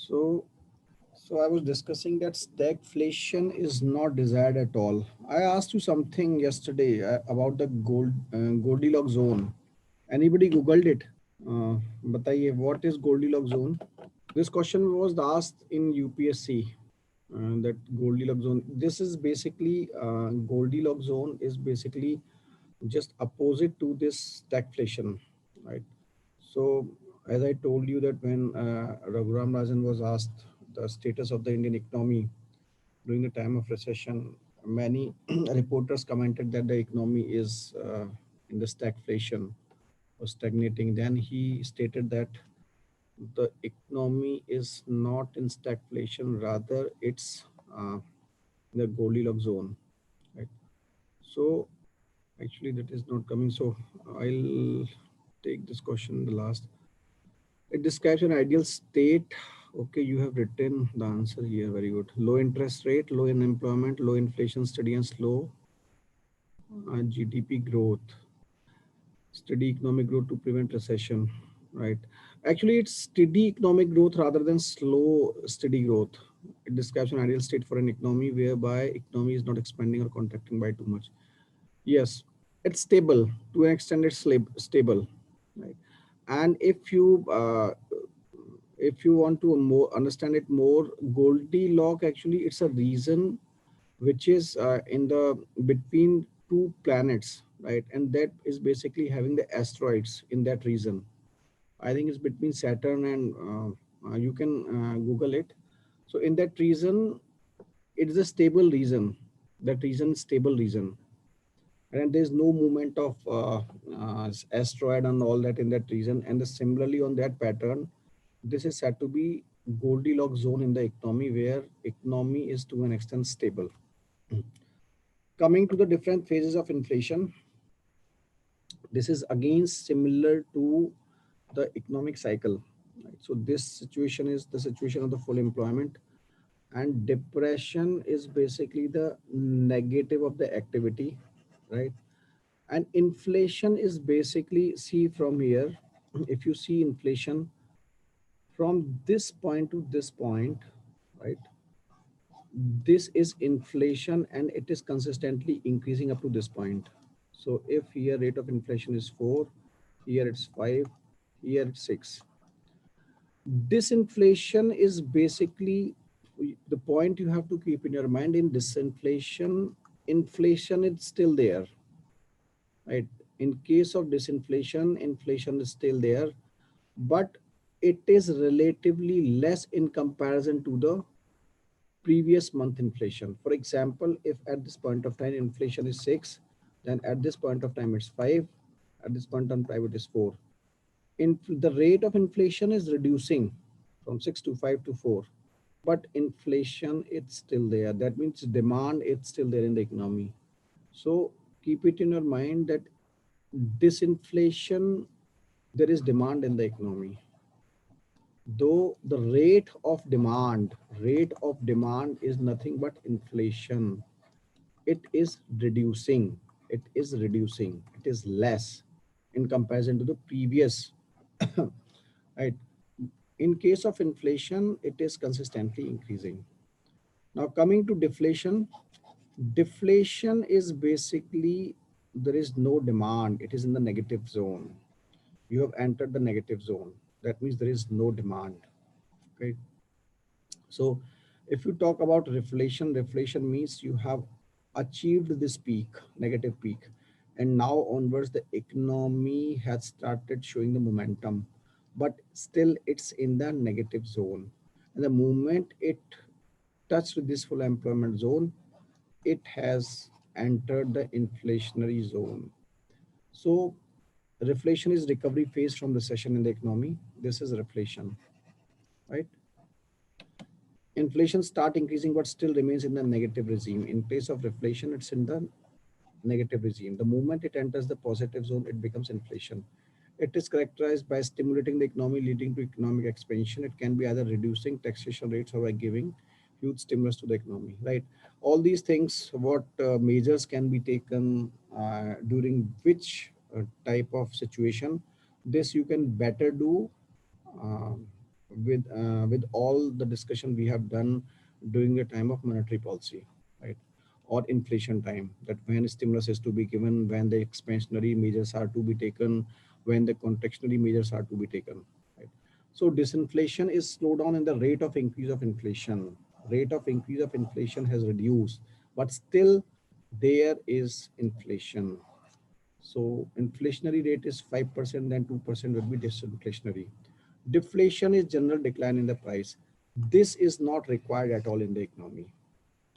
So, so I was discussing that stagflation is not desired at all. I asked you something yesterday about the Goldilocks zone. Anybody Googled it? बताइए, what is Goldilocks zone? This question was asked in UPSC. That Goldilocks zone. This is basically Goldilocks zone is basically just opposite to this stagflation, right? So, as I told you that when Raghuram Rajan was asked the status of the Indian economy during the time of recession, many reporters commented that the economy is in the stagflation or stagnating. Then he stated that the economy is not in stagflation, rather it's in the Goldilocks zone, right? So actually that is not coming. So I'll take this question the last. It describes an ideal state. Okay, you have written the answer here. Very good. Low interest rate, low unemployment, low inflation, steady and slow GDP growth, steady economic growth to prevent recession. Right. Actually, it's steady economic growth rather than slow steady growth. It describes an ideal state for an economy whereby economy is not expanding or contracting by too much. Yes, it's stable to an extent. It's stable, right? And if you want to more understand it more, Goldilocks actually it's a region which is in the between two planets, right? And that is basically having the asteroids in that region. I think it's between Saturn and you can Google it. So in that region, it is a stable region. That region, stable region, and there's no movement of asteroid and all that in that region. And similarly on that pattern, this is said to be Goldilocks zone in the economy where economy is to an extent stable. Coming to the different phases of inflation, this is again similar to the economic cycle. Right? So this situation is the situation of the full employment, and depression is basically the negative of the activity, right? And inflation is basically, see from here, if you see inflation from this point to this point, right? This is inflation and it is consistently increasing up to this point. So if here rate of inflation is 4, here it's 5, here it's 6. Disinflation is basically the point you have to keep in your mind. In disinflation, inflation is still there, right? In case of disinflation, inflation is still there, but it is relatively less in comparison to the previous month inflation. For example, if at this point of time inflation is 6, then at this point of time it's 5, at this point of time it is 4. The rate of inflation is reducing from 6 to 5 to 4, but inflation it's still there. That means demand it's still there in the economy. So keep it in your mind that disinflation, there is demand in the economy, though the rate of demand is nothing but inflation. It is reducing it is less in comparison to the previous. Right. In case of inflation, it is consistently increasing. Now coming to deflation. Deflation is basically there is no demand, it is in the negative zone. You have entered the negative zone, that means there is no demand. Okay. So if you talk about reflation means you have achieved this peak, negative peak, and now onwards the economy has started showing the momentum, but still it's in the negative zone. And the moment it touched this full employment zone, it has entered the inflationary zone. So reflation is recovery phase from recession in the economy. This is reflation, right? Inflation start increasing but still remains in the negative regime. In place of reflation, it's in the negative regime. The moment it enters the positive zone, it becomes inflation. It is characterized by stimulating the economy, leading to economic expansion. It can be either reducing taxation rates or by giving huge stimulus to the economy, right? All these things, what measures can be taken during which type of situation, this you can better do um, with all the discussion we have done during the time of monetary policy, right? Or inflation time, that when stimulus is to be given, when the expansionary measures are to be taken, when the contractionary measures are to be taken, right? So disinflation is slowdown in the rate of increase of inflation. Rate of increase of inflation has reduced, but still there is inflation. So inflationary rate is 5%, then 2% will be disinflationary. Deflation is general decline in the price. This is not required at all in the economy,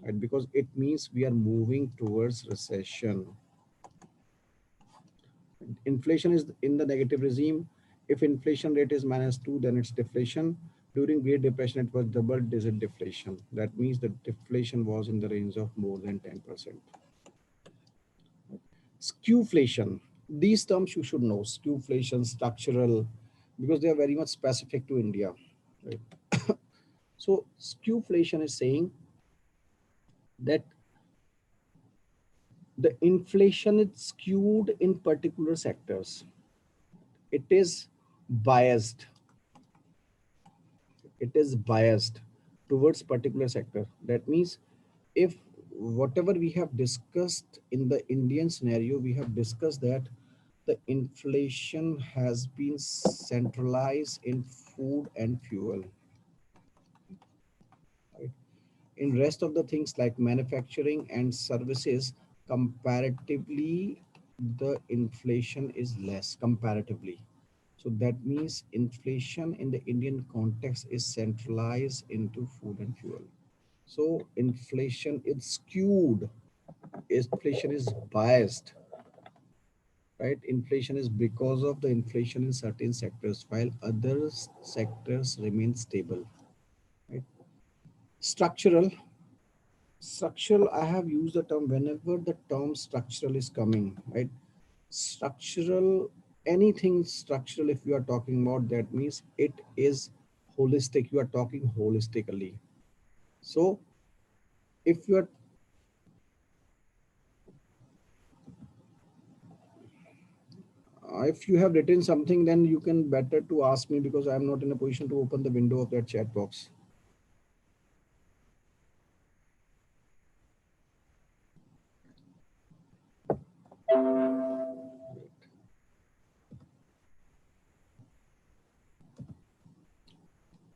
right? Because it means we are moving towards recession. Inflation is in the negative regime. If inflation rate is -2, then it's deflation. During Great Depression, it was double-digit deflation. That means the deflation was in the range of more than 10%. Skewflation. These terms you should know. Skewflation, structural, because they are very much specific to India. Right? So skewflation is saying that the inflation is skewed in particular sectors. It is biased. It is biased towards particular sector. That means if whatever we have discussed in the Indian scenario, we have discussed that the inflation has been centralized in food and fuel, right? In rest of the things like manufacturing and services, comparatively the inflation is less comparatively. So that means inflation in the Indian context is centralized into food and fuel. So inflation is skewed, inflation is biased, right? Inflation is because of the inflation in certain sectors while other sectors remain stable, right? Structural. Structural, I have used the term whenever the term structural is coming, right? Structural, anything structural, if you are talking about, that means it is holistic. You are talking holistically. So if you are, if you have written something, then you can better to ask me because I am not in a position to open the window of that chat box.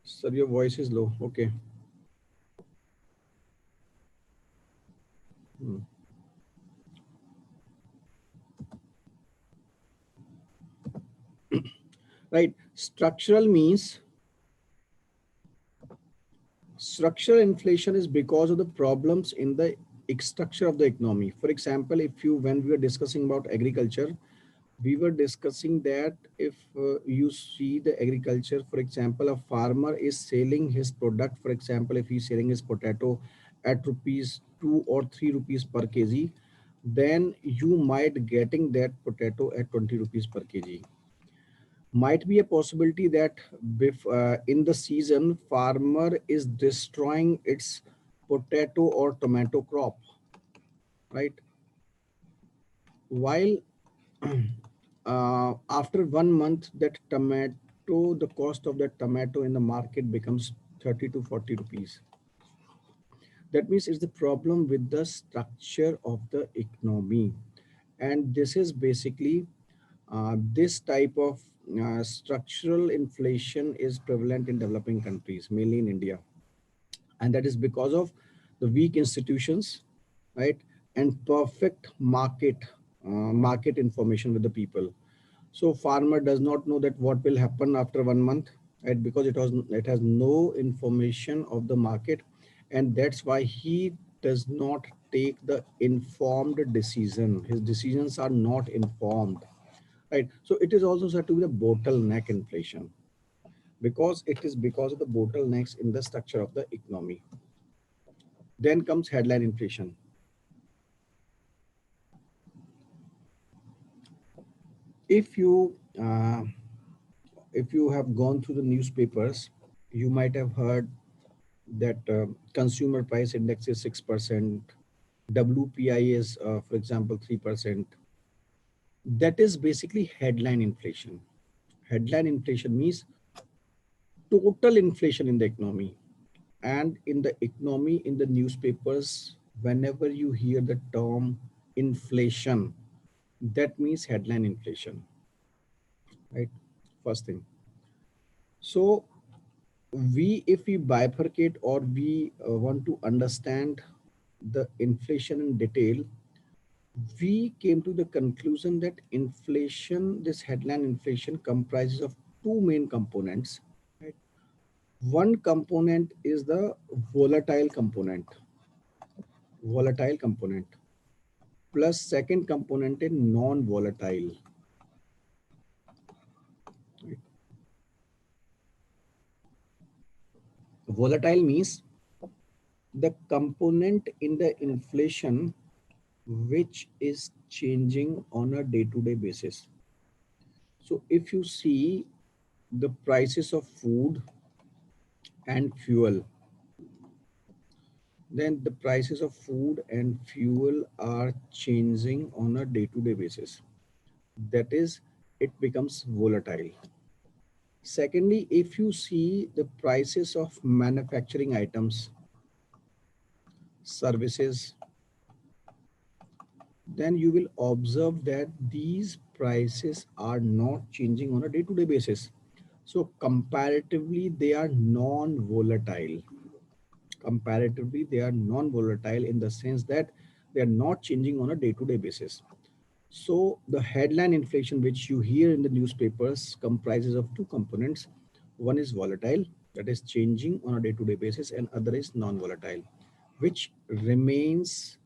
Sir, your voice is low. Okay. Hmm. Right. Structural inflation is because of the problems in the structure of the economy. For example, if you, when we were discussing about agriculture, we were discussing that if you see the agriculture, for example, a farmer is selling his product, for example, if he's selling his potato at rupees 2 or 3 rupees per kg, then you might getting that potato at 20 rupees per kg. Might be a possibility that in the season farmer is destroying its potato or tomato crop, right? While after 1 month, that tomato, the cost of that tomato in the market becomes 30 to 40 rupees. That means it's the problem with the structure of the economy. And this is basically this type of structural inflation is prevalent in developing countries, mainly in India. And that is because of the weak institutions, right? And perfect market information with the people. So farmer does not know that what will happen after 1 month, right? Because it has no information of the market, and that's why he does not take the informed decision. His decisions are not informed, right? So it is also said to be the bottleneck inflation because it is because of the bottlenecks in the structure of the economy. Then comes headline inflation. If you have gone through the newspapers, you might have heard that consumer price index is 6%, WPI is, for example, 3%. That is basically headline inflation. Headline inflation means total inflation in the economy. And in the economy, in the newspapers, whenever you hear the term inflation, that means headline inflation, right? First thing. So if we bifurcate, or we want to understand the inflation in detail, we came to the conclusion that inflation, this headline inflation, comprises of two main components, right? One component is the volatile component, volatile component, plus second component is non-volatile. Right? Volatile means the component in the inflation which is changing on a day-to-day basis. So if you see the prices of food and fuel, then the prices of food and fuel are changing on a day-to-day basis. That is, it becomes volatile. Secondly, if you see the prices of manufacturing items, services, then you will observe that these prices are not changing on a day-to-day basis. So comparatively, they are non-volatile. Comparatively, they are non-volatile in the sense that they are not changing on a day-to-day basis. So the headline inflation which you hear in the newspapers comprises of two components. One is volatile, that is changing on a day-to-day basis, and other is non-volatile, which remains,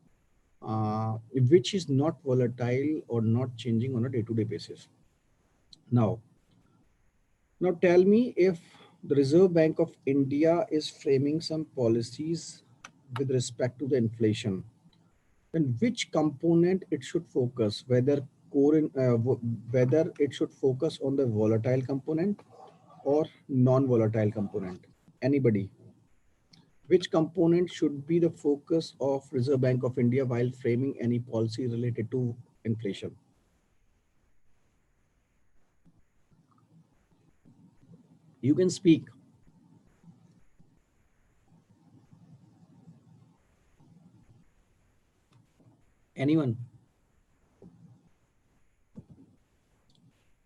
which is not volatile or not changing on a day-to-day basis. Now, now tell me, if the Reserve Bank of India is framing some policies with respect to the inflation, then which component it should focus, whether whether it should focus on the volatile component or non-volatile component? Anybody? Which component should be the focus of Reserve Bank of India while framing any policy related to inflation? You can speak. Anyone?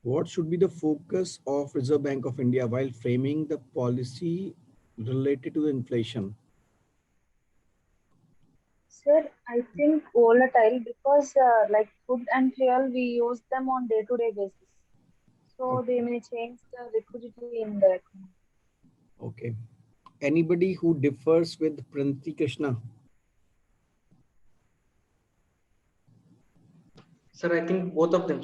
What should be the focus of Reserve Bank of India while framing the policy related to inflation? Sir, I think volatile because like food and fuel, we use them on day-to-day basis. So Okay. they may change the liquidity in the economy. Okay. Anybody who differs with Pranti Krishna? Sir, I think both of them.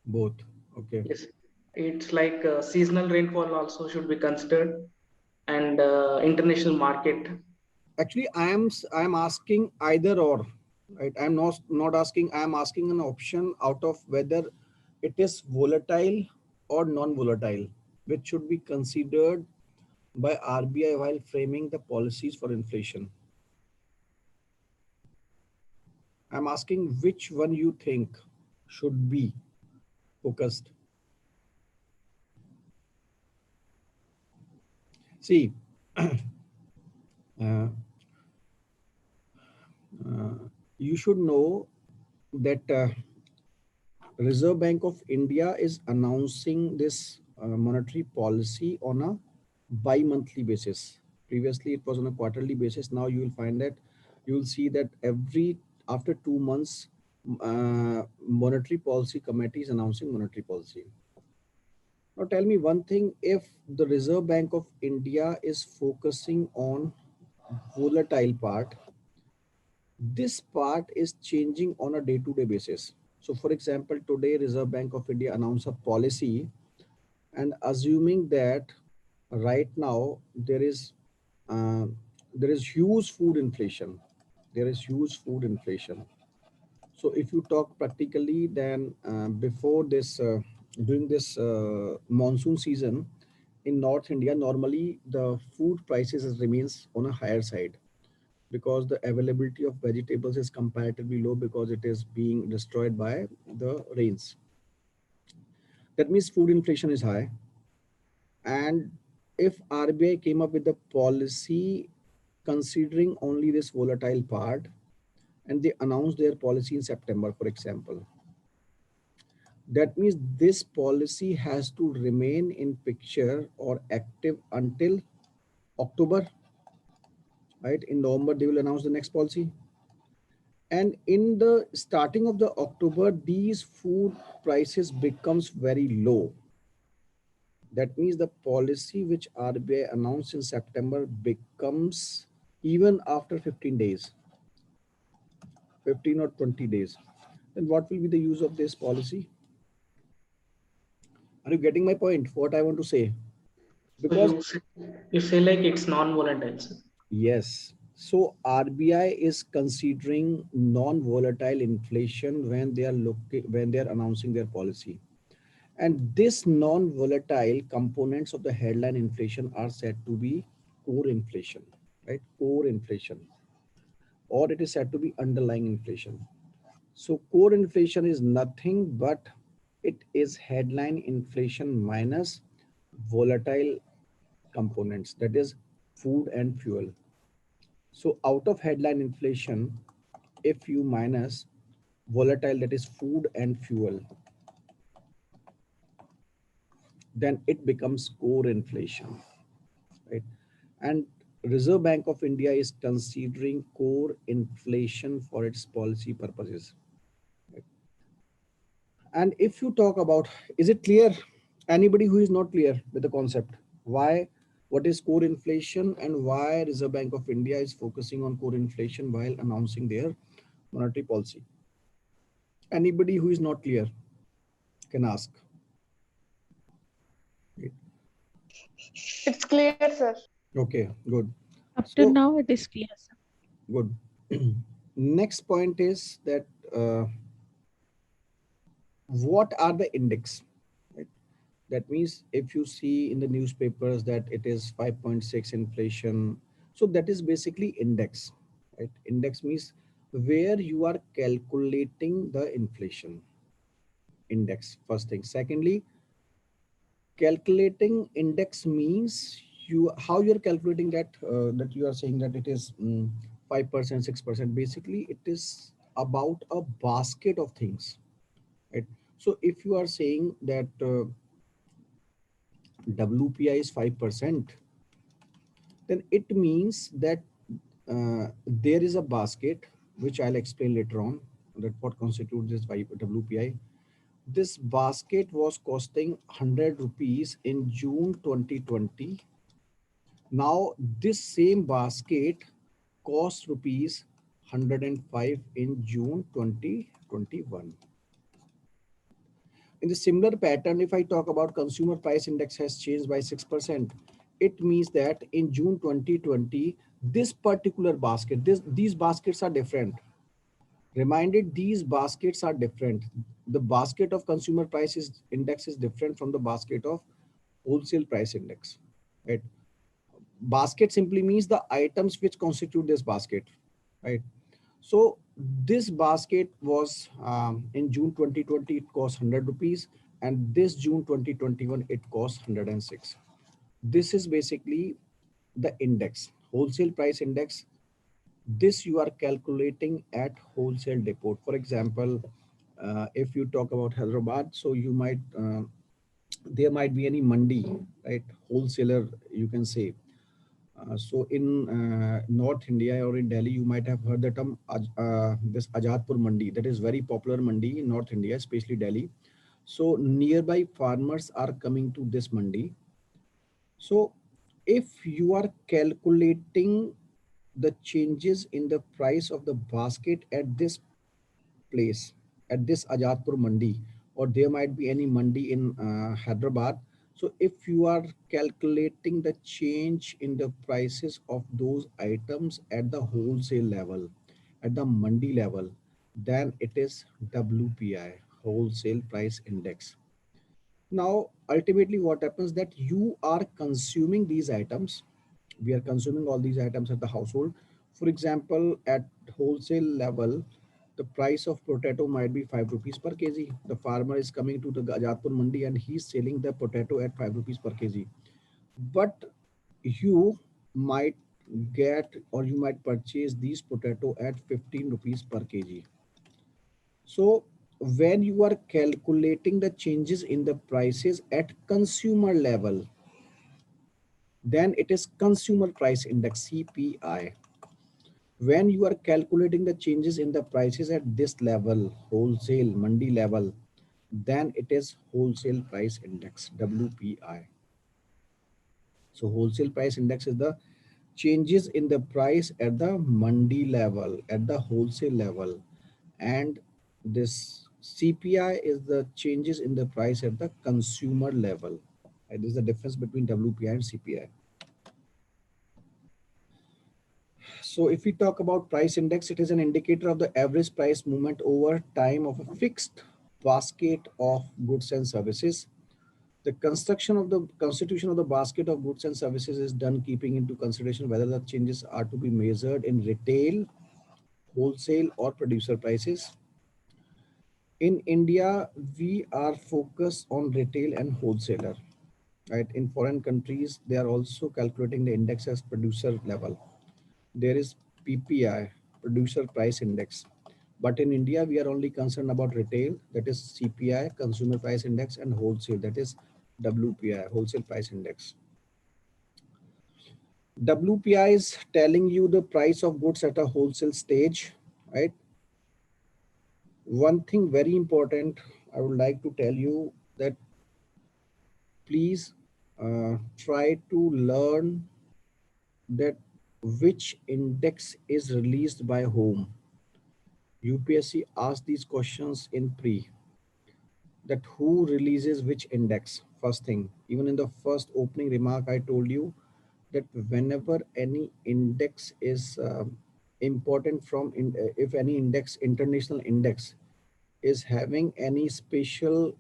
Both. Okay. Yes, it's like seasonal rainfall also should be considered, and international market. Actually, I am asking either or, right? I'm not asking. I am asking an option out of whether it is volatile or non-volatile, which should be considered by RBI while framing the policies for inflation. I'm asking which one you think should be focused. See, uh, uh, you should know that Reserve Bank of India is announcing this monetary policy on a bi-monthly basis. Previously, it was on a quarterly basis. Now you will find that you will see that every after 2 months, monetary policy committee is announcing monetary policy. Now tell me one thing: if the Reserve Bank of India is focusing on volatile part, this part is changing on a day-to-day basis. So for example, today Reserve Bank of India announced a policy, and assuming that right now uh, there is huge food inflation, there is huge food inflation. So if you talk practically, then before this during this monsoon season in North India, normally the food prices remains on a higher side, because the availability of vegetables is comparatively low because it is being destroyed by the rains. That means food inflation is high. And if RBI came up with a policy considering only this volatile part, and they announced their policy in September, for example, that means this policy has to remain in picture or active until October, right? In November, they will announce the next policy. And in the starting of the October, these food prices becomes very low. That means the policy which RBI announced in September becomes even after 15 days, 15 or 20 days. Then what will be the use of this policy? Are you getting my point? What I want to say? So Because you say like it's non-volatile, sir. yes, so RBI is considering non-volatile inflation when they are looking when they are announcing their policy. And this non-volatile components of the headline inflation are said to be core inflation, right? Core inflation, or it is said to be underlying inflation. So core inflation is nothing but it is headline inflation minus volatile components, that is food and fuel. So out of headline inflation, if you minus volatile, that is food and fuel, then it becomes core inflation, right? And Reserve Bank of India is considering core inflation for its policy purposes. Right? And if you talk about, is it clear? Anybody who is not clear with the concept, why, what is core inflation and why Reserve Bank of India is focusing on core inflation while announcing their monetary policy? Anybody who is not clear can ask. It's clear, sir. Okay, good. Up to So, now, it is clear, sir. good. Next point is that what are the index? Right? That means if you see in the newspapers that it is 5.6 inflation, so that is basically index, right? Index means where you are calculating the inflation index, first thing. Secondly, calculating index means you how you're calculating that that you are saying that it is 5%, 6%. Basically it is about a basket of things, right? So if you are saying that WPI is 5%, then it means that there is a basket which I'll explain later on, that what constitutes this WPI. This basket was costing 100 rupees in June 2020. Now this same basket cost rupees 105 in June 2021. In the similar pattern, if I talk about consumer price index has changed by 6%, it means that in June 2020, this particular basket, these baskets are different. Reminded, these baskets are different. The basket of consumer prices index is different from the basket of wholesale price index, right? Basket simply means the items which constitute this basket, right? So this basket was in June 2020, it cost 100 rupees, and this June 2021, it cost 106. This is basically the index, wholesale price index. This you are calculating at wholesale depot. For example, if you talk about Hyderabad, so you might, there might be any mandi, right? Wholesaler, you can say. So in North India or in Delhi, you might have heard the term this Ajadpur Mandi. That is very popular mandi in North India, especially Delhi. So nearby farmers are coming to this mandi. So if you are calculating the changes in the price of the basket at this place, at this Ajadpur Mandi, or there might be any mandi in Hyderabad. So if you are calculating the change in the prices of those items at the wholesale level, at the mandi level, then it is WPI, wholesale price index. Now, ultimately what happens that you are consuming these items. We are consuming all these items at the household. For example, at wholesale level, the price of potato might be 5 rupees per kg. The farmer is coming to the Ajadpur Mandi and he's selling the potato at 5 rupees per kg. but you might get or you might purchase these potato at 15 rupees per kg. So when you are calculating the changes in the prices at consumer level, then it is consumer price index CPI. When you are calculating the changes in the prices at this level, wholesale mandi level, then it is wholesale price index WPI. So wholesale price index is the changes in the price at the mandi level, at the wholesale level, and this CPI is the changes in the price at the consumer level. And this is the difference between WPI and CPI. So if we talk about price index, it is an indicator of the average price movement over time of a fixed basket of goods and services. The construction of the constitution of the basket of goods and services is done keeping into consideration whether the changes are to be measured in retail, wholesale, or producer prices. In India, we are focused on retail and wholesaler. Right? In foreign countries, they are also calculating the index as producer level. There is PPI, producer price index. But in India, we are only concerned about retail, that is CPI, consumer price index, and wholesale, that is WPI, wholesale price index. WPI is telling you the price of goods at a wholesale stage, right? One thing very important I would like to tell you that please try to learn that which index is released by whom. UPSC asked these questions in pre, that who releases which index. First thing, even in the first opening remark, I told you that whenever any index is important if any index, international index, is having any special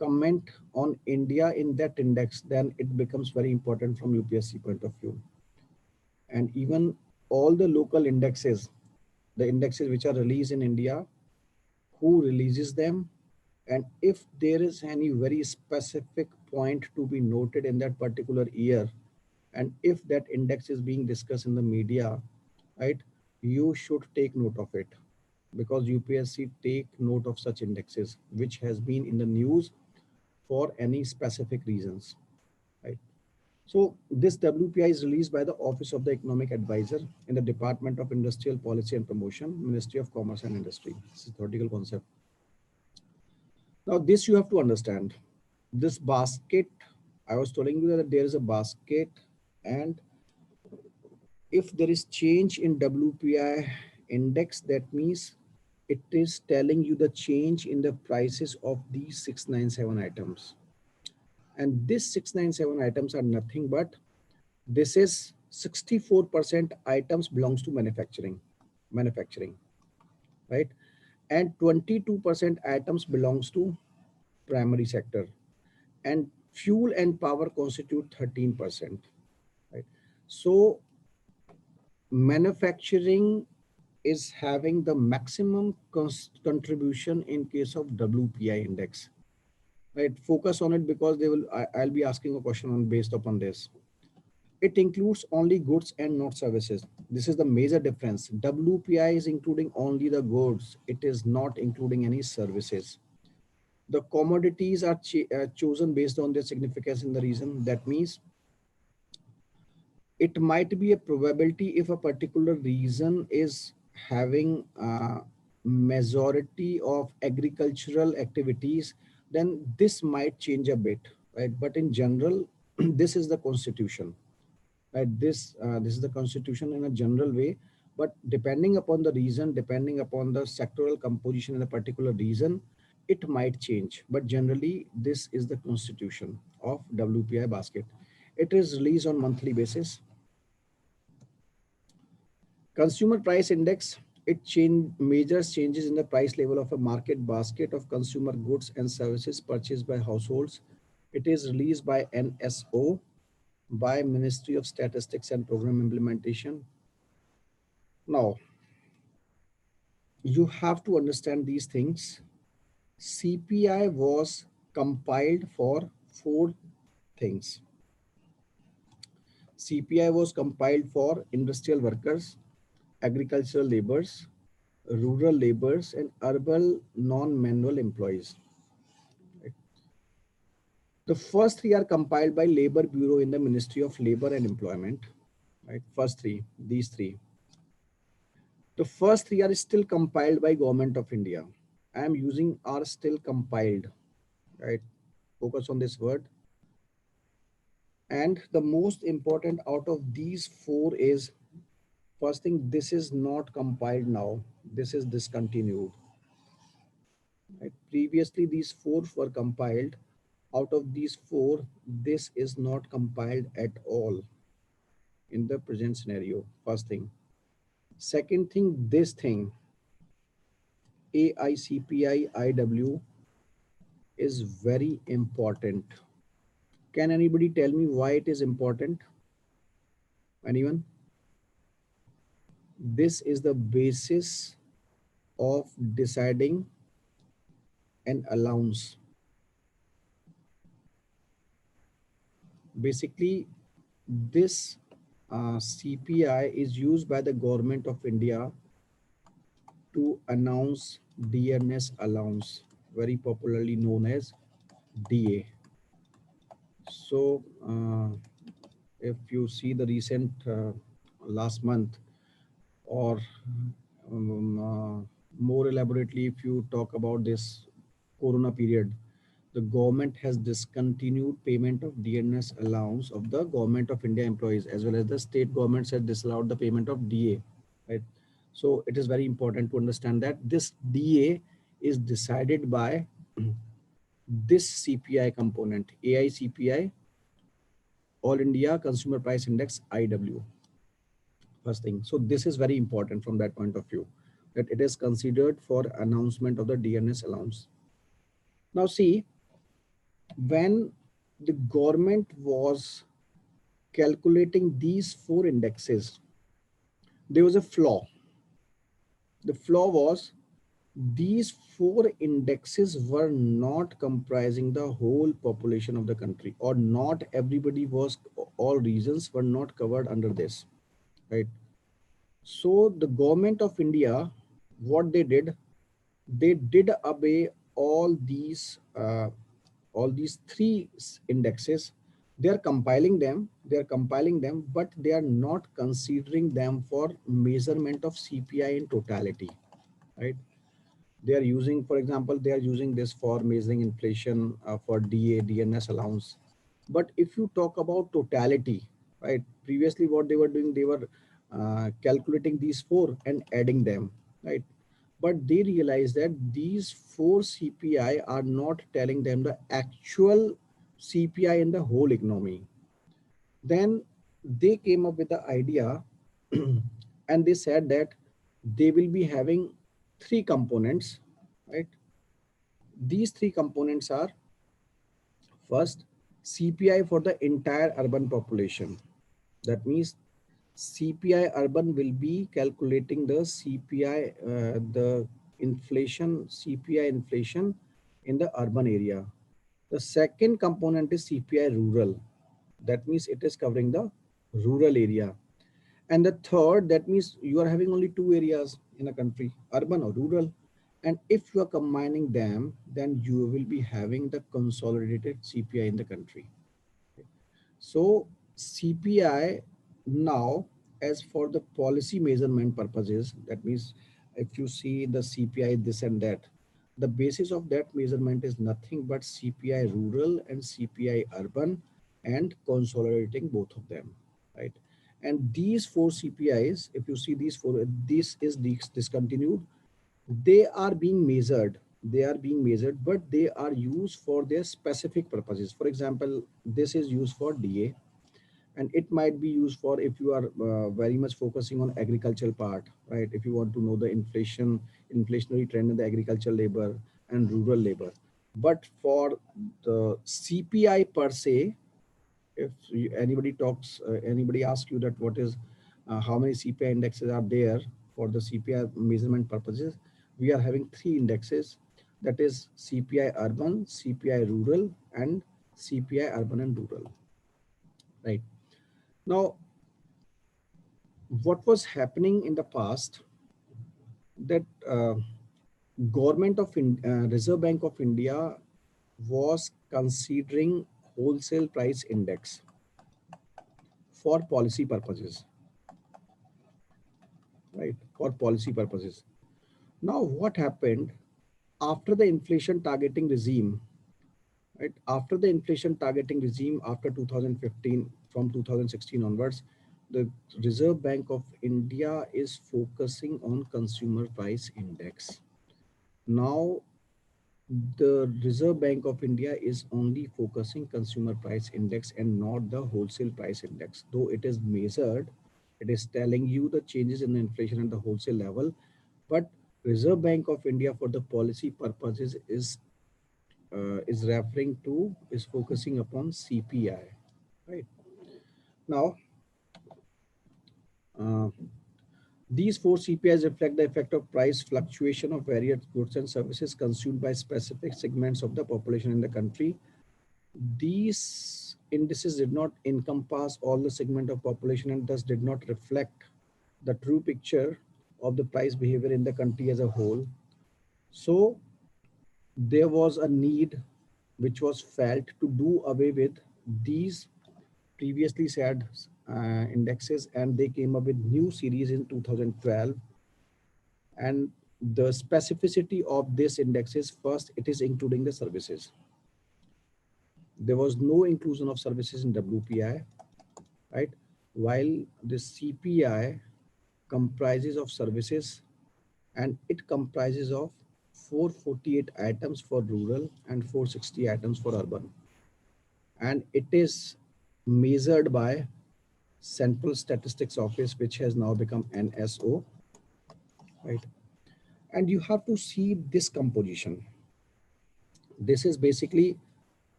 comment on India in that index, then it becomes very important from UPSC point of view. And even all the local indexes, the indexes which are released in India, who releases them, and if there is any very specific point to be noted in that particular year, and if that index is being discussed in the media, right, you should take note of it, because UPSC take note of such indexes which has been in the news for any specific reasons, right? So this WPI is released by the Office of the Economic Advisor in the Department of Industrial Policy and Promotion, Ministry of Commerce and Industry. This is theoretical concept. Now this you have to understand. This basket, I was telling you that there is a basket, and if there is change in WPI index, that means it is telling you the change in the prices of these 697 items. And these 697 items are nothing but, this is 64% items belongs to manufacturing, right? And 22% items belongs to primary sector, and fuel and power constitute 13%, right? So manufacturing is having the maximum contribution in case of WPI index, right? Focus on it, because I'll be asking a question on based upon this. It includes only goods and not services. This is the major difference. WPI is including only the goods. It is not including any services. The commodities are chosen based on their significance in the region. That means it might be a probability if a particular region is having a majority of agricultural activities, then this might change a bit, right? But in general, this is the constitution, right? This is the constitution in a general way, but depending upon the region, depending upon the sectoral composition in a particular region, it might change. But generally, this is the constitution of WPI basket. It is released on monthly basis. Consumer price index, measures changes in the price level of a market basket of consumer goods and services purchased by households. It is released by NSO, by Ministry of Statistics and Program Implementation. Now, you have to understand these things. CPI was compiled for four things. CPI was compiled for industrial workers, agricultural laborers, rural laborers, and urban non-manual employees. Right? The first three are compiled by Labor Bureau in the Ministry of Labor and Employment. Right? First three, these three. The first three are still compiled by Government of India. I am using are still compiled. Right? Focus on this word. And the most important out of these four is, first thing, this is not compiled now. This is discontinued. Right? Previously, these four were compiled. Out of these four, this is not compiled at all in the present scenario. First thing. Second thing, this thing, AICPI IW, is very important. Can anybody tell me why it is important? Anyone? This is the basis of deciding an allowance. Basically, this CPI is used by the government of India to announce dearness allowance, very popularly known as DA. So, if you see the recent last month, or more elaborately, if you talk about this Corona period, the government has discontinued payment of dearness allowance of the government of India employees, as well as the state governments have disallowed the payment of DA. Right. So it is very important to understand that this DA is decided by this CPI component, AICPI, All India Consumer Price Index, IW. First thing. So this is very important from that point of view, that it is considered for announcement of the dearness allowance. Now see, when the government was calculating these four indexes, there was a flaw. The flaw was these four indexes were not comprising the whole population of the country, or not everybody was, all regions were not covered under this, right? So the government of India, what they did away all these three indexes. They are compiling them, but they are not considering them for measurement of CPI in totality, right? They are using, for example, they are using this for measuring inflation, for DA, DNS allowance. But if you talk about totality, right? Previously, what they were doing, they were calculating these four and adding them, right? But they realized that these four CPI are not telling them the actual CPI in the whole economy. Then they came up with the idea and they said that they will be having three components, right? These three components are, first, CPI for the entire urban population. That means CPI urban will be calculating the CPI, the inflation, CPI inflation in the urban area. The second component is CPI rural. That means it is covering the rural area. And the third, that means you are having only two areas in a country, urban or rural. And if you are combining them, then you will be having the consolidated CPI in the country. So CPI now, as for the policy measurement purposes, that means if you see the CPI this and that, the basis of that measurement is nothing but CPI rural and CPI urban, and consolidating both of them, right? And these four CPIs, if you see these four, this is discontinued. They are being measured. They are being measured, but they are used for their specific purposes. For example, this is used for DA, and it might be used for if you are very much focusing on agricultural part, right? If you want to know the inflationary trend in the agricultural labor and rural labor. But for the CPI per se, if anybody talks, anybody asks you that what is, how many CPI indexes are there for the CPI measurement purposes, we are having three indexes, that is CPI urban, CPI rural, and CPI urban and rural, right? Now, what was happening in the past, that government of Reserve Bank of India was considering wholesale price index for policy purposes, right? For policy purposes. Now, what happened after the inflation targeting regime, right? After the inflation targeting regime after 2015, from 2016 onwards, the Reserve Bank of India is focusing on consumer price index. Now, the Reserve Bank of India is only focusing consumer price index and not the wholesale price index. Though it is measured, it is telling you the changes in the inflation at the wholesale level, but Reserve Bank of India for the policy purposes is focusing upon CPI, right? Now, uh, these four CPIs reflect the effect of price fluctuation of various goods and services consumed by specific segments of the population in the country. These indices did not encompass all the segment of population and thus did not reflect the true picture of the price behavior in the country as a whole. So there was a need which was felt to do away with these previously said indexes, and they came up with new series in 2012. And the specificity of this index is, first, it is including the services. There was no inclusion of services in WPI, right? While the CPI comprises of services, and it comprises of 448 items for rural and 460 items for urban. And it is measured by Central Statistics Office, which has now become NSO, right? And you have to see this composition. This is basically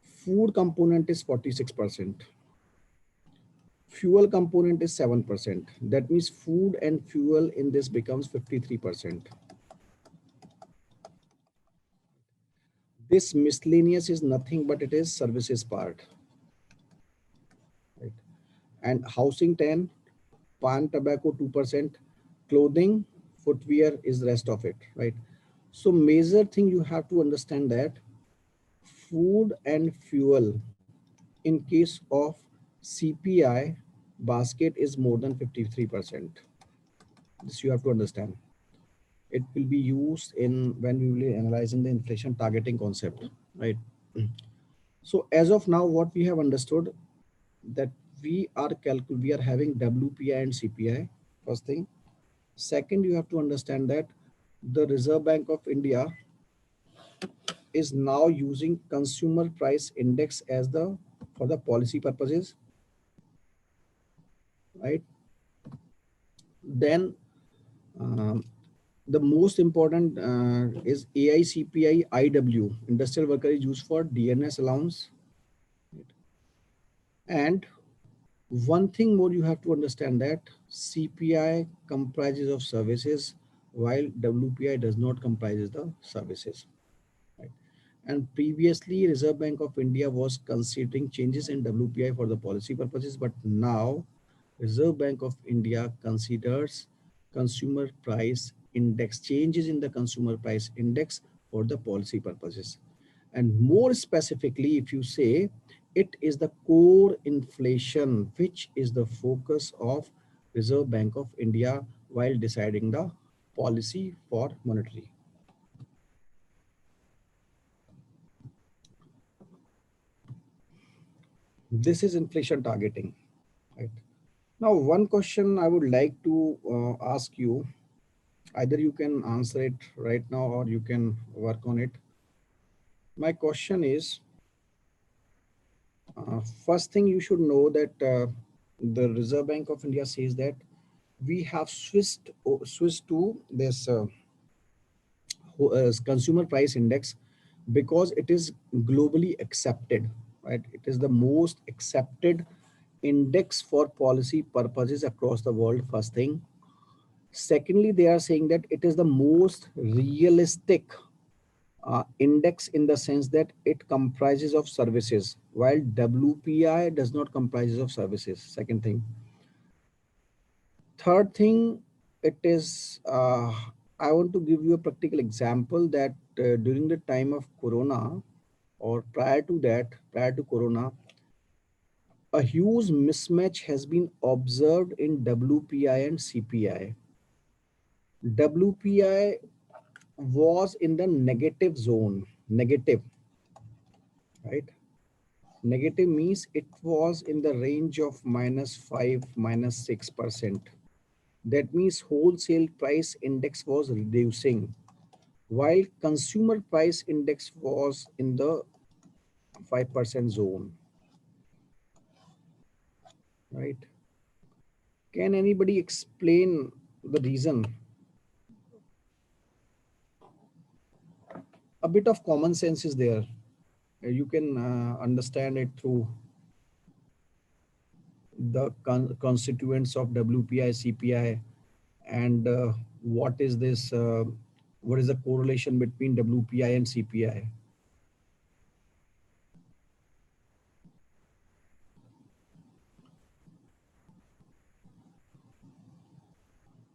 food component is 46%. Fuel component is 7%. That means food and fuel in this becomes 53%. This miscellaneous is nothing but it is services part, right? And housing 10, pan tobacco 2%, clothing, footwear is rest of it, right? So major thing you have to understand that food and fuel in case of CPI basket is more than 53%. This you have to understand. It will be used in when we will be analyzing the inflation targeting concept, right? So as of now, what we have understood, that we are having WPI and CPI, first thing. Second, you have to understand that the Reserve Bank of India is now using consumer price index as the for the policy purposes, right? Then the most important is AICPI IW, industrial worker, is used for DNS allowance. And one thing more you have to understand, that CPI comprises of services while WPI does not comprises the services, right? And previously Reserve Bank of India was considering changes in WPI for the policy purposes, but now Reserve Bank of India considers consumer price index, changes in the consumer price index for the policy purposes. And more specifically, if you say, it is the core inflation, which is the focus of Reserve Bank of India while deciding the policy for monetary. This is inflation targeting, right? Now, one question I would like to ask you, either you can answer it right now or you can work on it. My question is, first thing you should know that the Reserve Bank of India says that we have switched to this consumer price index because it is globally accepted, right? It is the most accepted index for policy purposes across the world, first thing. Secondly, they are saying that it is the most realistic index in the sense that it comprises of services, while WPI does not comprises of services. Second thing. Third thing, it is, I want to give you a practical example that during the time of Corona or prior to that, prior to Corona, a huge mismatch has been observed in WPI and CPI. WPI was in the negative zone, negative, right? Negative means it was in the range of -5, -6%. That means wholesale price index was reducing, while consumer price index was in the 5% zone, right? Can anybody explain the reason? A bit of common sense is there. You can understand it through the constituents of WPI, CPI, and what is this? What is the correlation between WPI and CPI?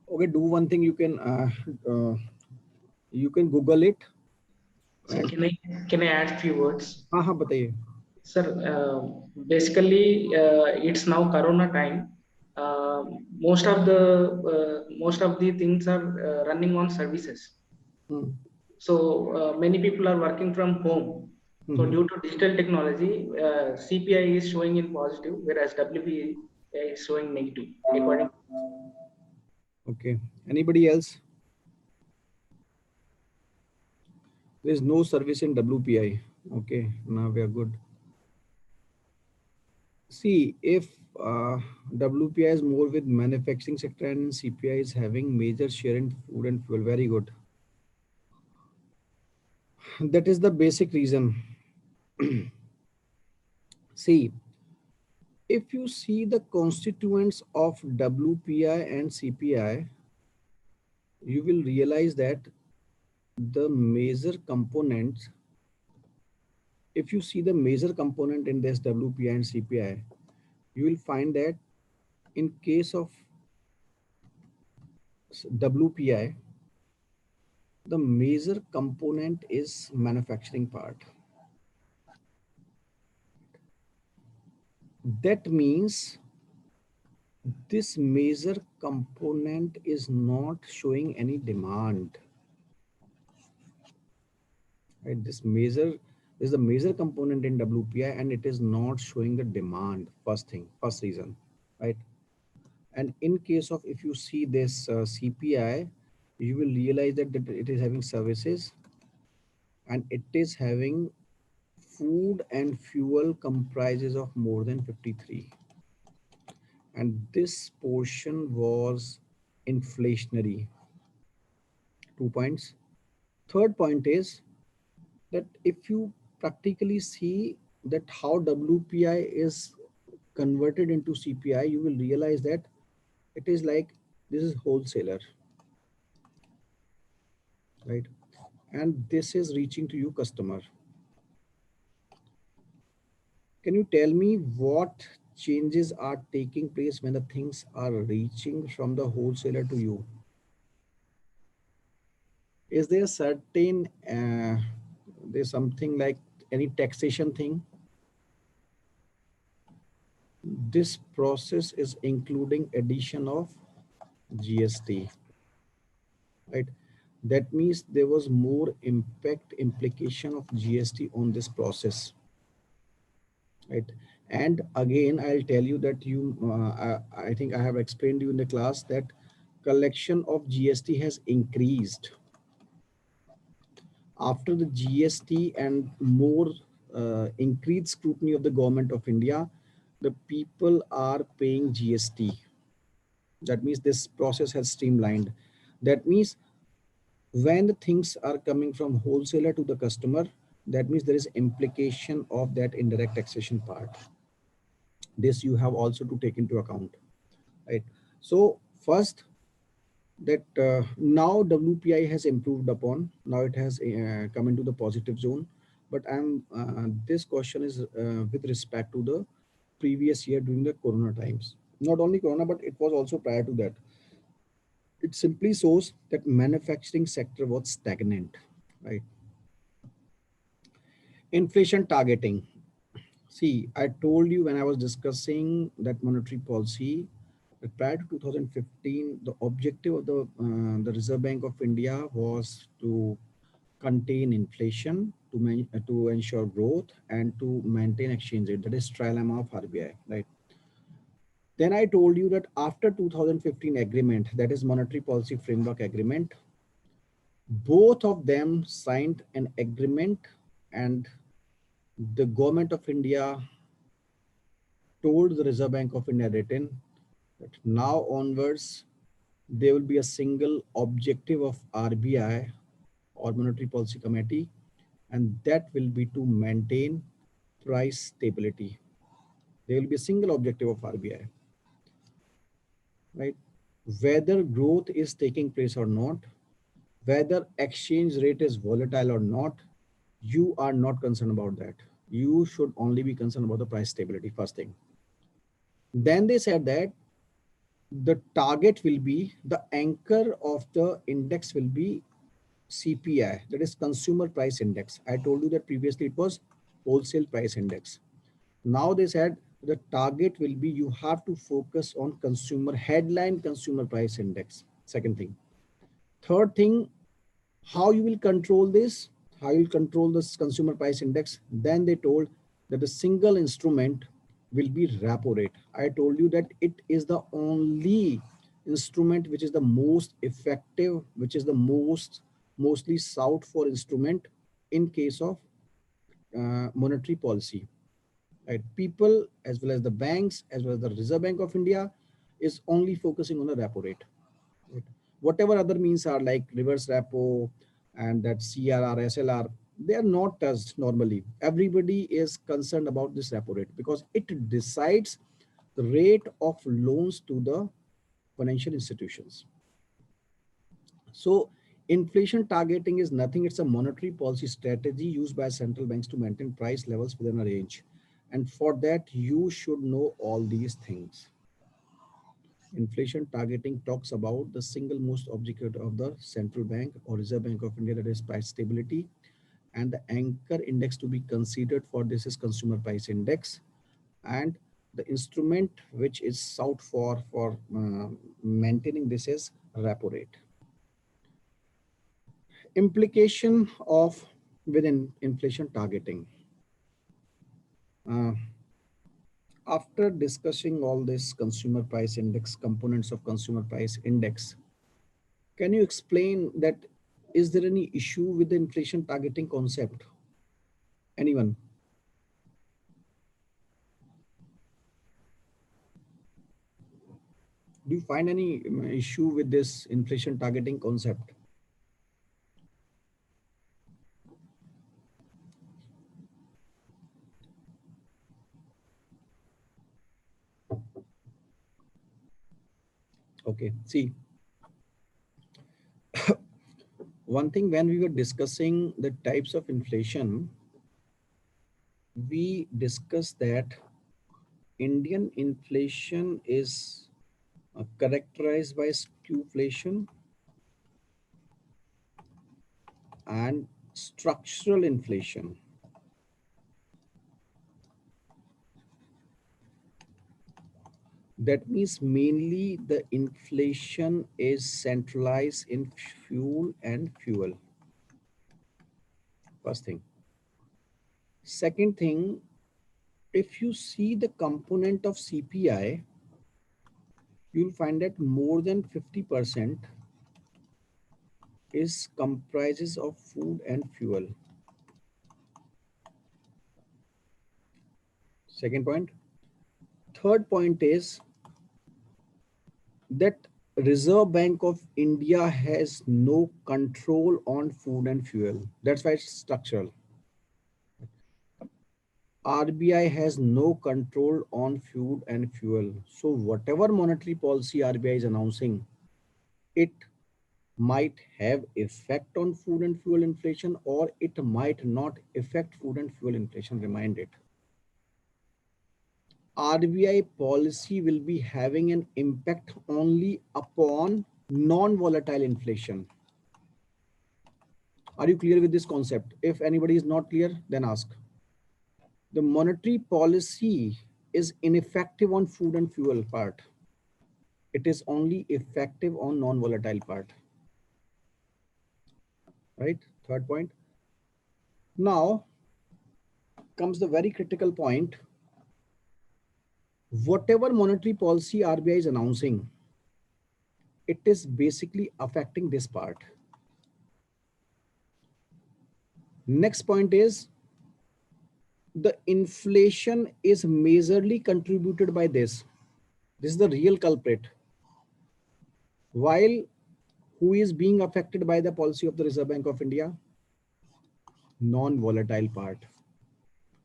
Okay, do one thing. Uh, you can Google it. So And can I add few words? हाँ हाँ बताइए. Sir, basically, it's now Corona time. Uh, most of the things are running on services. Hmm. So many people are working from home. So Mhm. due to digital technology, CPI is showing in positive, whereas WPI is showing negative. According, Okay. Anybody else? There is no service in WPI. Okay. Now we are good. See, if WPI is more with manufacturing sector and CPI is having major share in food and fuel. Very good. That is the basic reason. See, if you see the constituents of WPI and CPI, you will realize that the major components, if you see the major component in this WPI and CPI, you will find that in case of WPI, the major component is manufacturing part. That means this major component is not showing any demand. Right? This major is the major component in WPI and it is not showing the demand. First thing, first reason, right? And in case of if you see this CPI, you will realize that it is having services and it is having food and fuel comprises of more than 53. And this portion was inflationary. 2 points. Third point is that if you practically see that how WPI is converted into CPI, you will realize that it is like this is wholesaler, right? And this is reaching to you customer. Can you tell me what changes are taking place when the things are reaching from the wholesaler to you? Is there certain, there's something like any taxation thing? This process is including addition of GST, right? That means there was more impact implication of GST on this process, right? And again, I'll tell you that I think I have explained to you in the class that collection of GST has increased after the GST and more increased scrutiny of the government of India. The people are paying GST. That means this process has streamlined. That means when the things are coming from wholesaler to the customer, that means there is implication of that indirect taxation part. This you have also to take into account, right? So first, that now WPI has improved upon. Now it has come into the positive zone. But this question is with respect to the previous year during the Corona times. Not only Corona, but it was also prior to that. It simply shows that manufacturing sector was stagnant, right? Inflation targeting. See, I told you when I was discussing that monetary policy that prior to 2015, the objective of the Reserve Bank of India was to contain inflation, to ensure growth, and to maintain exchange rate. That is trilemma of RBI, right? Then I told you that after 2015 agreement, that is monetary policy framework agreement, both of them signed an agreement, and the government of India told the Reserve Bank of India written that now onwards there will be a single objective of RBI or Monetary Policy Committee, and that will be to maintain price stability. There will be a single objective of RBI, right? Whether growth is taking place or not, whether exchange rate is volatile or not, you are not concerned about that. You should only be concerned about the price stability, first thing. Then they said that the target will be, the anchor of the index will be CPI, that is Consumer Price Index. I told you that previously it was Wholesale Price Index. Now they said the target will be, you have to focus on headline Consumer Price Index. Second thing. Third thing, how you will control this, how you will control this Consumer Price Index. Then they told that the single instrument will be repo rate. I told you that it is the only instrument which is the most effective, which is the mostly sought for instrument in case of monetary policy, right? People as well as the banks as well as the Reserve Bank of India is only focusing on the repo rate, right? Whatever other means are like reverse repo and that CRR, SLR, they are not touched normally. Everybody is concerned about this repo rate because it decides the rate of loans to the financial institutions. So inflation targeting is nothing. It's a monetary policy strategy used by central banks to maintain price levels within a range. And for that, you should know all these things. Inflation targeting talks about the single most objective of the central bank or Reserve Bank of India, that is price stability. And the anchor index to be considered for this is Consumer Price Index. And the instrument which is sought for maintaining this is repo rate. Implication of within inflation targeting. Uh, After discussing all this consumer price index, components of consumer price index, can you explain that is there any issue with the inflation targeting concept? Anyone? Do you find any issue with this inflation targeting concept? Okay, see, one thing when we were discussing the types of inflation, we discussed that Indian inflation is characterized by skewflation and structural inflation. That means mainly the inflation is centralized in fuel and fuel. First thing. Second thing, if you see the component of CPI, you'll find that more than 50% is comprises of food and fuel. Second point. Third point is that Reserve Bank of India has no control on food and fuel. That's why it's structural. RBI has no control on food and fuel. So whatever monetary policy RBI is announcing, it might have effect on food and fuel inflation, or it might not affect food and fuel inflation. Remind it. RBI policy will be having an impact only upon non-volatile inflation. Are you clear with this concept? If anybody is not clear, then ask. The monetary policy is ineffective on food and fuel part. It is only effective on non-volatile part. Right? Third point. Now comes the very critical point. Whatever monetary policy RBI is announcing, it is basically affecting this part. Next point is the inflation is majorly contributed by this. This is the real culprit. While who is being affected by the policy of the Reserve Bank of India? Non-volatile part.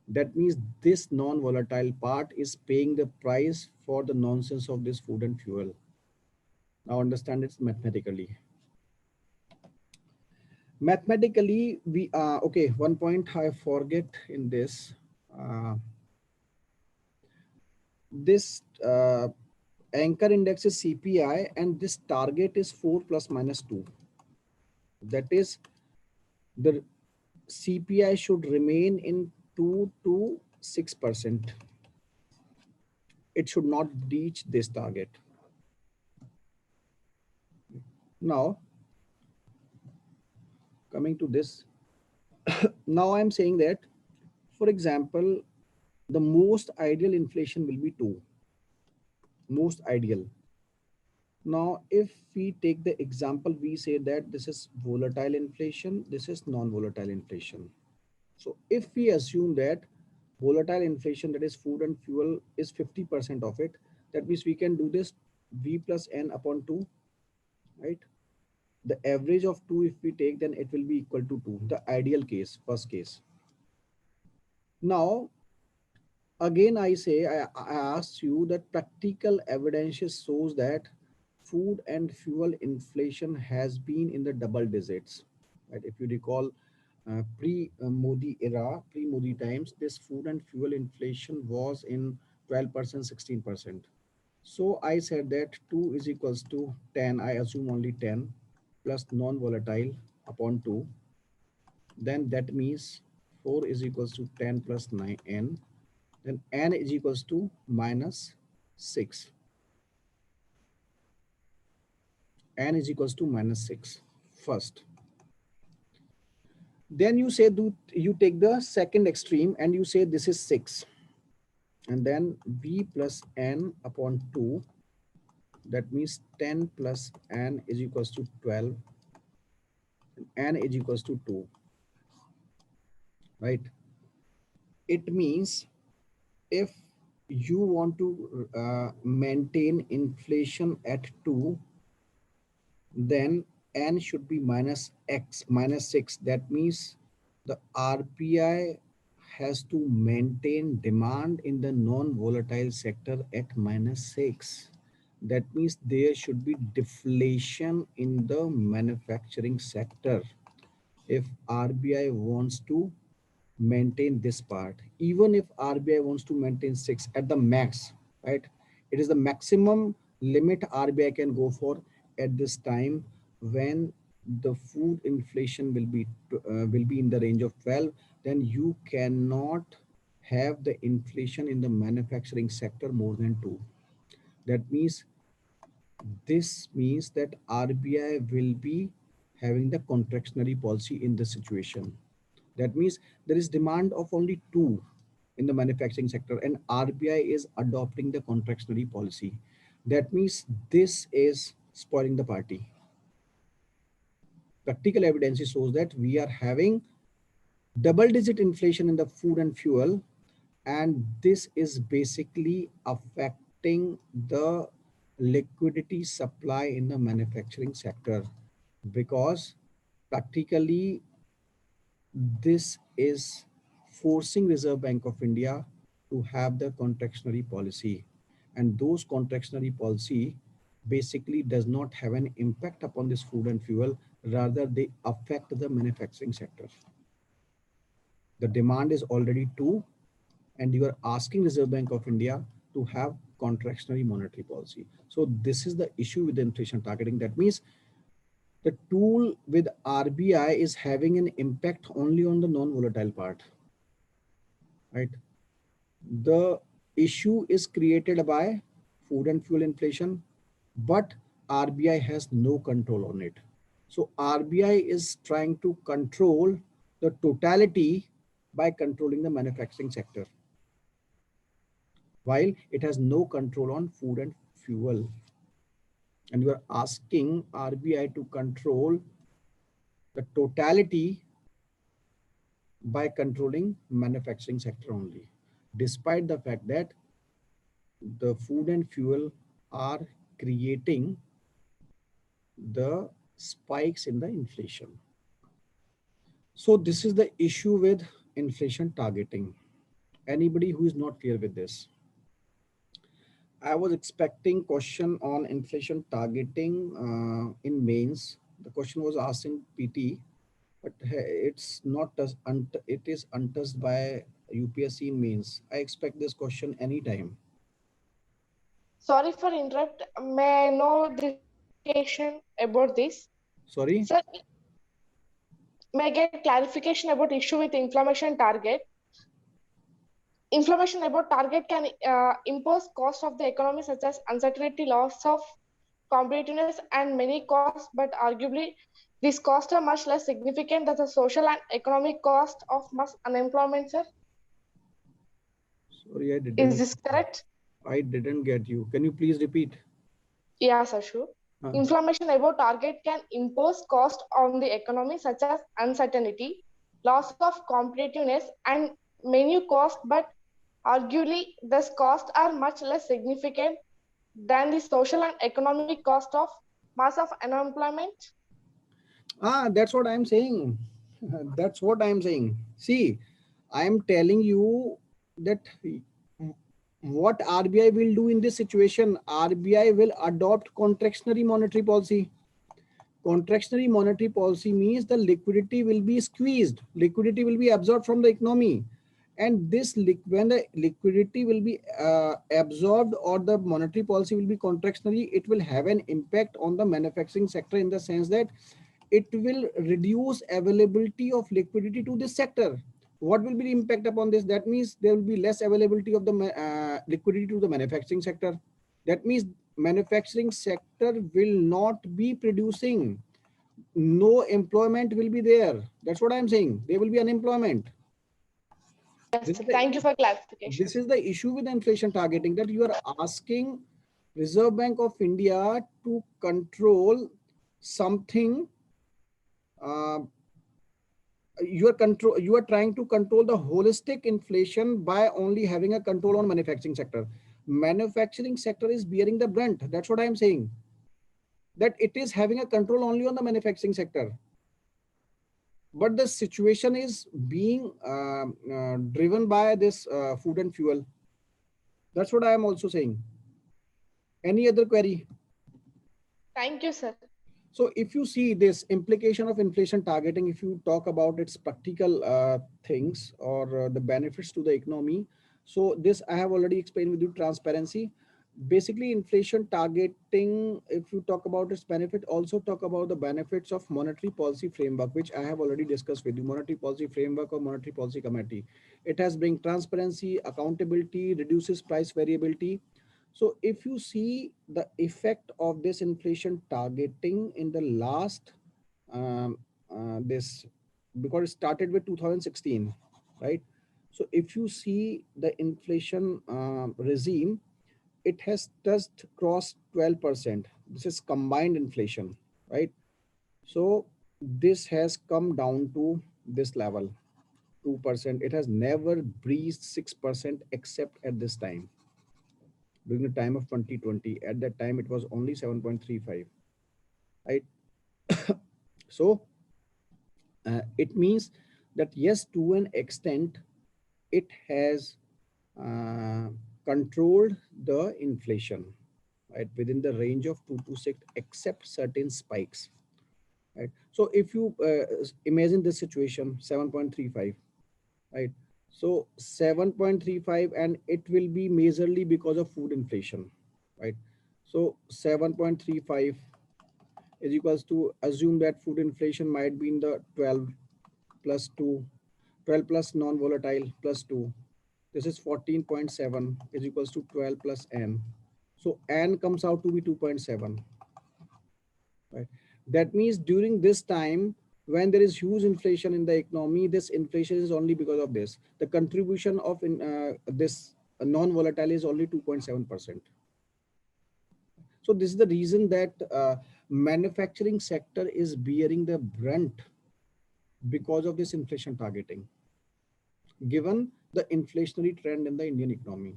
That means this non-volatile part is paying the price for the nonsense of this food and fuel. Now understand it mathematically. Mathematically, we okay. One point I forget in this. This anchor index is CPI, and this target is 4 plus minus 2. That is, the CPI should remain in 2 to 6%. It should not reach this target. Now, coming to this, now I'm saying that, for example, the most ideal inflation will be 2. Most ideal. Now, if we take the example, we say that this is volatile inflation, this is non-volatile inflation. So if we assume that volatile inflation, that is food and fuel, is 50% of it, that means we can do this V plus N upon 2, right? The average of 2, if we take, then it will be equal to 2, the ideal case, first case. Now, again, I say, I asked you that practical evidence shows that food and fuel inflation has been in the double digits, right? If you recall, pre-Modi era, pre-Modi times, this food and fuel inflation was in 12%, 16%. So I said that 2 is equals to 10, I assume only 10, plus non-volatile upon 2. Then that means 4 is equals to 10 plus 9n. Then n is equals to minus 6. N is equals to minus 6 first. Then you say, you take the second extreme and you say this is 6. And then V plus N upon 2. That means 10 plus N is equals to 12. And N is equals to 2. Right? It means if you want to maintain inflation at 2, then N should be minus X, minus 6. That means the RBI has to maintain demand in the non-volatile sector at minus 6. That means there should be deflation in the manufacturing sector if RBI wants to maintain this part. Even if RBI wants to maintain 6 at the max, right? It is the maximum limit RBI can go for at this time, when the food inflation will be in the range of 12. Then you cannot have the inflation in the manufacturing sector more than 2. That means, this means that RBI will be having the contractionary policy in this situation. That means there is demand of only 2 in the manufacturing sector, and RBI is adopting the contractionary policy. That means this is spoiling the party. Practical evidence shows that we are having double-digit inflation in the food and fuel, and this is basically affecting the liquidity supply in the manufacturing sector, because practically this is forcing Reserve Bank of India to have the contractionary policy, and those contractionary policy basically does not have an impact upon this food and fuel, rather they affect the manufacturing sector. The demand is already two, and you are asking Reserve Bank of India to have contractionary monetary policy. So this is the issue with the inflation targeting. That means the tool with RBI is having an impact only on the non-volatile part, right? The issue is created by food and fuel inflation, but RBI has no control on it. So RBI is trying to control the totality by controlling the manufacturing sector, while it has no control on food and fuel. And you are asking RBI to control the totality by controlling manufacturing sector only, despite the fact that the food and fuel are creating the spikes in the inflation. So this is the issue with inflation targeting. Anybody who is not clear with this? I was expecting question on inflation targeting in mains. The question was asked in PT, but it's not it is untouched by UPSC in mains. I expect this question anytime. Sorry for interrupt. May I know the clarification about this? Sorry. Sir, may I get clarification about issue with inflammation target? Inflammation about target can impose cost of the economy such as uncertainty, loss of competitiveness, and many costs, but arguably these costs are much less significant than the social and economic cost of mass unemployment, sir. Sorry, Is this correct? I didn't get you. Can you please repeat? Yeah, sir, sure. Inflammation above target can impose cost on the economy such as uncertainty, loss of competitiveness, and many costs, but arguably these costs are much less significant than the social and economic cost of mass of unemployment. That's what I'm saying. That's what I'm saying. See, I'm telling you that what RBI will do in this situation. RBI will adopt contractionary monetary policy. Contractionary monetary policy means the liquidity will be squeezed, liquidity will be absorbed from the economy, and this when the liquidity will be absorbed or the monetary policy will be contractionary, it will have an impact on the manufacturing sector in the sense that it will reduce availability of liquidity to this sector. What will be the impact upon this? That means there will be less availability of the liquidity to the manufacturing sector. That means manufacturing sector will not be producing. No employment will be there. That's what I'm saying. There will be unemployment. Yes, thank you for clarification. This is the issue with inflation targeting, that you are asking Reserve Bank of India to control something. You are trying to control the holistic inflation by only having a control on manufacturing sector. Manufacturing sector is bearing the brunt. That's what I'm saying, that it is having a control only on the manufacturing sector, but the situation is being driven by this food and fuel. That's what I am also saying. Any other query? Thank you, sir. So if you see this implication of inflation targeting, if you talk about its practical things or the benefits to the economy, so this I have already explained with you, transparency. Basically, inflation targeting, if you talk about its benefit, also talk about the benefits of monetary policy framework, which I have already discussed with you. Monetary policy framework or monetary policy committee. It has bring transparency, accountability, reduces price variability. So if you see the effect of this inflation targeting in the last this, because it started with 2016, right? So if you see the inflation regime, it has just crossed 12%. This is combined inflation, right? So this has come down to this level, 2%. It has never breached 6% except at this time, during the time of 2020. At that time, it was only 7.35, right? So it means that yes, to an extent, it has controlled the inflation, right, within the range of 2 to 6, except certain spikes, right? So if you imagine this situation, 7.35, right? So 7.35, and it will be majorly because of food inflation, right? So 7.35 is equals to, assume that food inflation might be in the 12 plus 2, 12 plus non-volatile plus 2. This is 14.7 is equals to 12 plus n. So n comes out to be 2.7, right? That means during this time, when there is huge inflation in the economy, this inflation is only because of this. The contribution of this non-volatile is only 2.7%. So this is the reason that manufacturing sector is bearing the brunt because of this inflation targeting, given the inflationary trend in the Indian economy.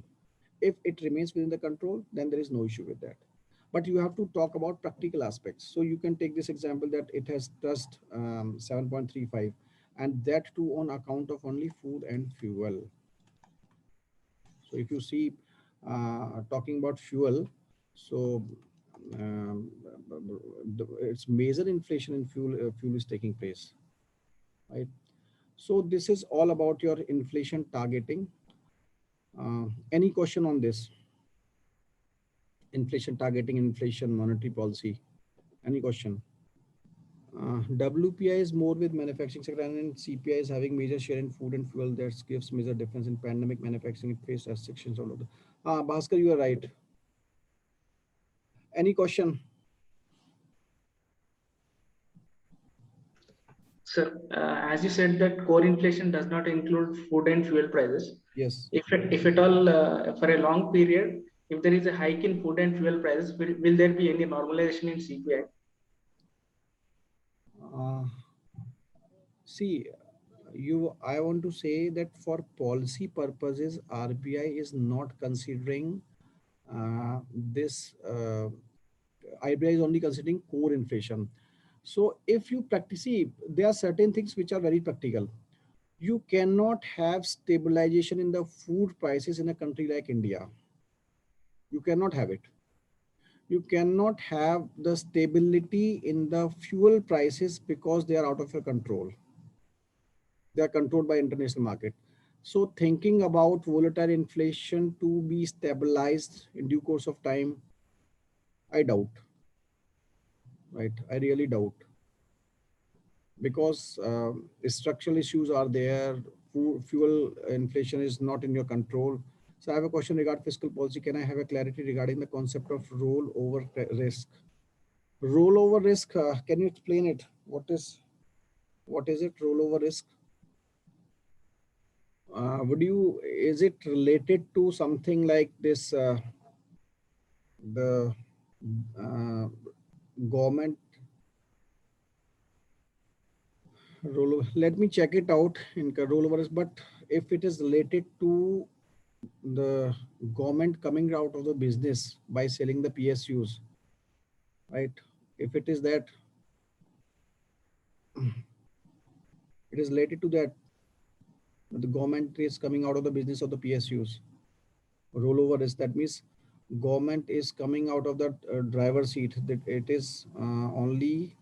If it remains within the control, then there is no issue with that. But you have to talk about practical aspects. So you can take this example that it has touched 7.35, and that too on account of only food and fuel. So if you see, talking about fuel, so um, it's major inflation in fuel. Fuel is taking place, right? So this is all about your inflation targeting. Any question on this? Inflation targeting, inflation monetary policy. Any question? WPI is more with manufacturing sector, and CPI is having major share in food and fuel. That gives major difference in pandemic manufacturing. It faced restrictions all over. Bhaskar, you are right. Any question? Sir, as you said that core inflation does not include food and fuel prices. Yes. If at all, for a long period, if there is a hike in food and fuel prices, will there be any normalization in CPI? See, I want to say that for policy purposes, RBI is not considering this. RBI is only considering core inflation. So if you practice, see, there are certain things which are very practical. You cannot have stabilization in the food prices in a country like India. You cannot have it. You cannot have the stability in the fuel prices because they are out of your control. They are controlled by international market. So thinking about volatile inflation to be stabilized in due course of time, I doubt, right? I really doubt, because structural issues are there. Fuel inflation is not in your control. So I have a question regarding fiscal policy. Can I have a clarity regarding the concept of rollover risk? Rollover risk, can you explain it? What is it, rollover risk? Is it related to something like this, the uh, government rollover? Let me check it out in rollover risk, but if it is related to the government coming out of the business by selling the PSUs, right? If it is that, it is related to that, the government is coming out of the business of the PSUs. Rollover is, that means government is coming out of the driver's seat, that it is only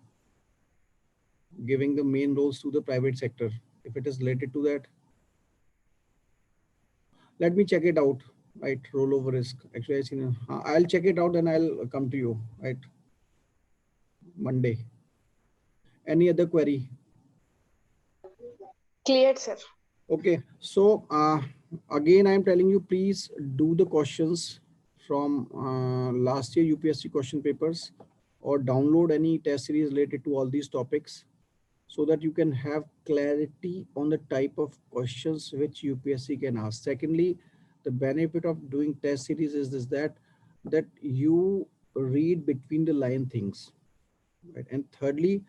giving the main roles to the private sector. If it is related to that, let me check it out, right? Rollover risk. Actually, I seen, I'll check it out and I'll come to you, right? Monday. Any other query? Clear, sir. Okay, so again, I'm telling you, please do the questions from last year UPSC question papers, or download any test series related to all these topics, so that you can have clarity on the type of questions which UPSC can ask. Secondly, the benefit of doing test series is this, that you read between the line things, right? And thirdly,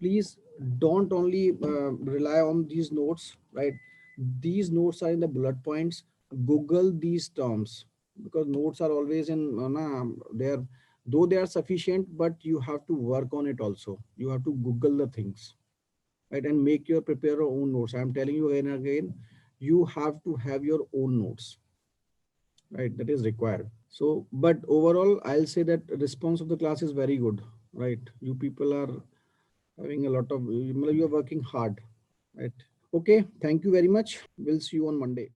please don't only rely on these notes, right? These notes are in the bullet points. Google these terms, because notes are always in there, though they are sufficient, but you have to work on it also. You have to Google the things, right? And make your prepare your own notes. I'm telling you again and again, you have to have your own notes. right? That is required. So, but overall, I'll say that response of the class is very good, right? You people are having a lot of, you are working hard, right? Okay, thank you very much. We'll see you on Monday.